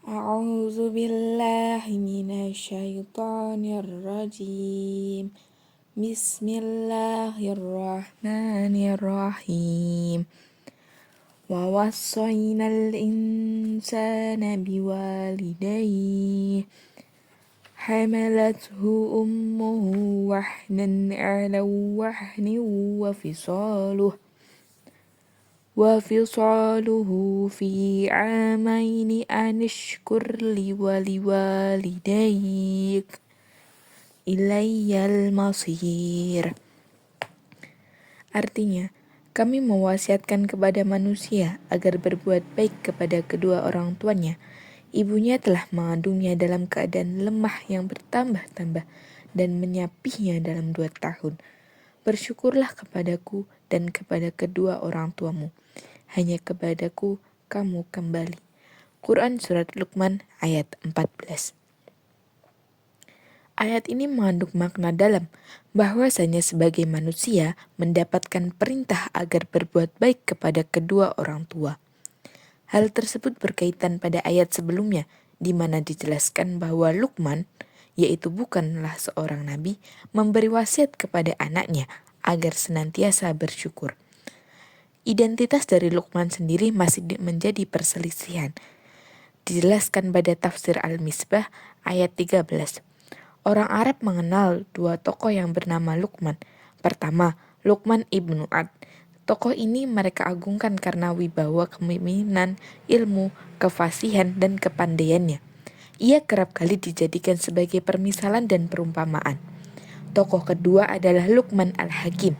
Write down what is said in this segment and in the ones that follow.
أعوذ بالله من الشيطان الرجيم بسم الله الرحمن الرحيم ووصينا الإنسان بوالديه حملته أمه وهنا على وهن وفصاله في عامين أن اشكر لي ولوالديك إلي المصير. Artinya, kami mewasiatkan kepada manusia agar berbuat baik kepada kedua orang tuanya. Ibunya telah mengandungnya dalam keadaan lemah yang bertambah-tambah dan menyapinya dalam 2 tahun. Bersyukurlah kepadaku dan kepada kedua orang tuamu. Hanya kepadaku kamu kembali. Quran Surat Luqman ayat 14. Ayat ini mengandung makna dalam bahwasanya sebagai manusia mendapatkan perintah agar berbuat baik kepada kedua orang tua. Hal tersebut berkaitan pada ayat sebelumnya di mana dijelaskan bahwa Luqman, yaitu bukanlah seorang nabi, memberi wasiat kepada anaknya agar senantiasa bersyukur. Identitas dari Luqman sendiri masih menjadi perselisihan. Dijelaskan pada tafsir Al-Misbah ayat 13. Orang Arab mengenal 2 tokoh yang bernama Luqman. Pertama, Luqman ibnu Ad. Tokoh ini mereka agungkan karena wibawa kepemimpinan, ilmu, kefasihan, dan kepandaiannya. Ia kerap kali dijadikan sebagai permisalan dan perumpamaan. Tokoh kedua adalah Luqman al-Hakim,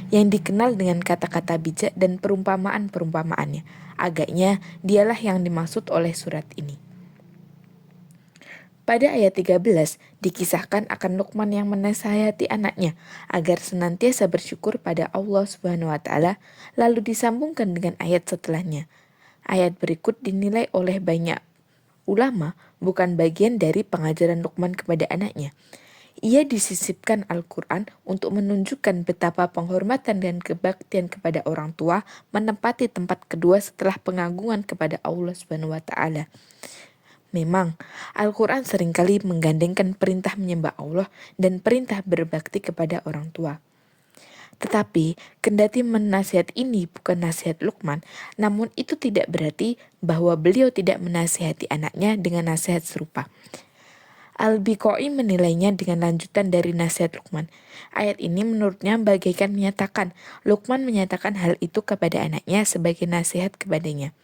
yang dikenal dengan kata-kata bijak dan perumpamaan-perumpamaannya. Agaknya dialah yang dimaksud oleh surat ini. Pada ayat 13 dikisahkan akan Luqman yang menasihati anaknya agar senantiasa bersyukur pada Allah Subhanahu wa taala, lalu disambungkan dengan ayat setelahnya. Ayat berikut dinilai oleh banyak ulama bukan bagian dari pengajaran Luqman kepada anaknya. Ia disisipkan Al-Quran untuk menunjukkan betapa penghormatan dan kebaktian kepada orang tua menempati tempat kedua setelah pengagungan kepada Allah Subhanahu wa taala. Memang, Al-Quran seringkali menggandengkan perintah menyembah Allah dan perintah berbakti kepada orang tua. Tetapi, kendati nasihat ini bukan nasihat Luqman, namun itu tidak berarti bahwa beliau tidak menasihati anaknya dengan nasihat serupa. Al-Biqai menilainya dengan lanjutan dari nasihat Luqman. Ayat ini menurutnya bagaikan menyatakan Luqman menyatakan hal itu kepada anaknya sebagai nasihat kepadanya.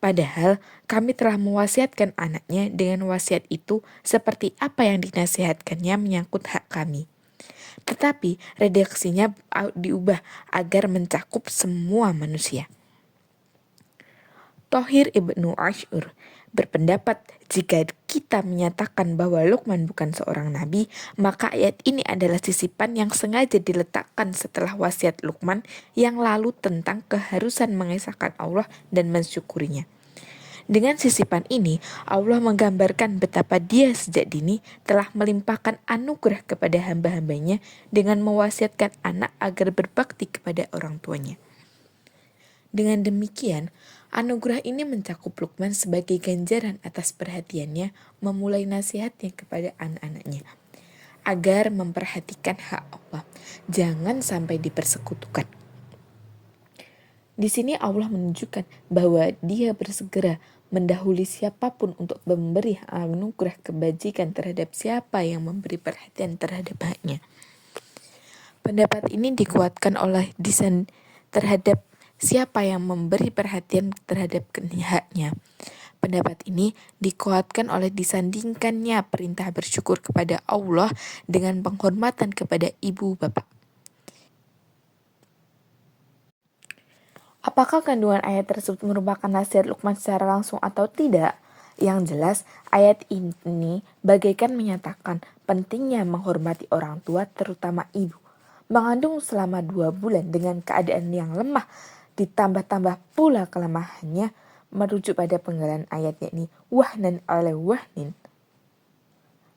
Padahal kami telah mewasiatkan anaknya dengan wasiat itu seperti apa yang dinasihatkannya menyangkut hak kami. Tetapi redaksinya diubah agar mencakup semua manusia. Thohir ibnu Ash'ur berpendapat jika kita menyatakan bahwa Luqman bukan seorang nabi, maka ayat ini adalah sisipan yang sengaja diletakkan setelah wasiat Luqman yang lalu tentang keharusan mengesahkan Allah dan mensyukurinya. Dengan sisipan ini, Allah menggambarkan betapa Dia sejak dini telah melimpahkan anugerah kepada hamba-hambanya dengan mewasiatkan anak agar berbakti kepada orang tuanya. Dengan demikian, anugerah ini mencakup Luqman sebagai ganjaran atas perhatiannya memulai nasihatnya kepada anak-anaknya agar memperhatikan hak Allah, jangan sampai dipersekutukan. Di sini Allah menunjukkan bahwa Dia bersegera mendahului siapapun untuk memberi anugerah kebajikan terhadap siapa yang memberi perhatian terhadap haknya. Pendapat ini dikuatkan oleh desain terhadap siapa yang memberi perhatian terhadap haknya. Pendapat ini dikuatkan oleh disandingkannya perintah bersyukur kepada Allah dengan penghormatan kepada ibu bapak. Apakah kandungan ayat tersebut merupakan nasihat Luqman secara langsung atau tidak? Yang jelas, ayat ini bagaikan menyatakan pentingnya menghormati orang tua, terutama ibu. Mengandung selama 2 bulan dengan keadaan yang lemah, ditambah-tambah pula kelemahannya, merujuk pada penggalan ayat yakni wahnan ala wahnin.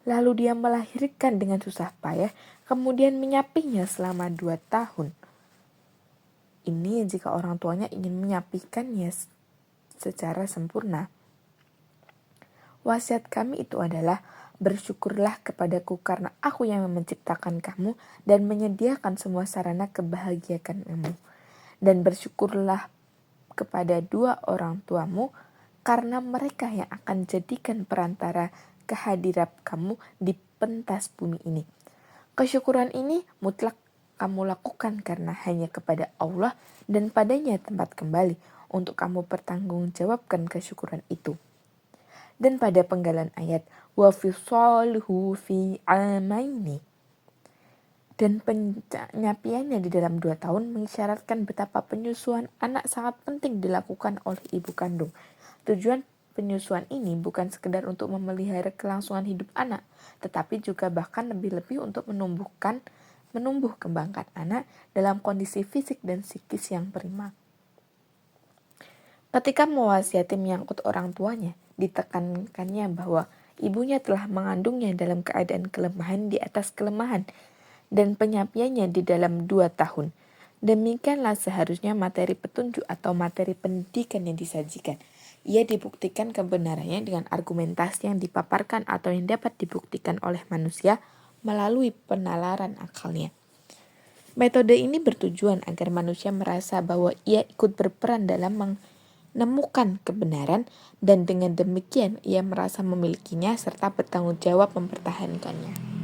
Lalu dia melahirkan dengan susah payah, kemudian menyapinya selama 2 tahun. Ini jika orang tuanya ingin menyapikannya secara sempurna. Wasiat kami itu adalah, bersyukurlah kepadaku karena aku yang menciptakan kamu dan menyediakan semua sarana kebahagiaan kamu. Dan bersyukurlah kepada dua orang tuamu karena mereka yang akan jadikan perantara kehadiran kamu di pentas bumi ini. Kesyukuran ini mutlak kamu lakukan karena hanya kepada Allah dan padanya tempat kembali untuk kamu pertanggungjawabkan kesyukuran itu. Dan pada penggalan ayat wa fisaluhu fi amaini, dan penyapiannya di dalam 2 tahun mengisyaratkan betapa penyusuan anak sangat penting dilakukan oleh ibu kandung. Tujuan penyusuan ini bukan sekedar untuk memelihara kelangsungan hidup anak, tetapi juga bahkan lebih-lebih untuk menumbuh kembangkan anak dalam kondisi fisik dan psikis yang prima. Ketika mewasiati menyangkut orang tuanya, ditekankannya bahwa ibunya telah mengandungnya dalam keadaan kelemahan di atas kelemahan dan penyapiannya di dalam 2 tahun. Demikianlah seharusnya materi petunjuk atau materi pendidikan yang disajikan. Ia dibuktikan kebenarannya dengan argumentasi yang dipaparkan atau yang dapat dibuktikan oleh manusia melalui penalaran akalnya. Metode ini bertujuan agar manusia merasa bahwa ia ikut berperan dalam menemukan kebenaran dan dengan demikian ia merasa memilikinya serta bertanggung jawab mempertahankannya.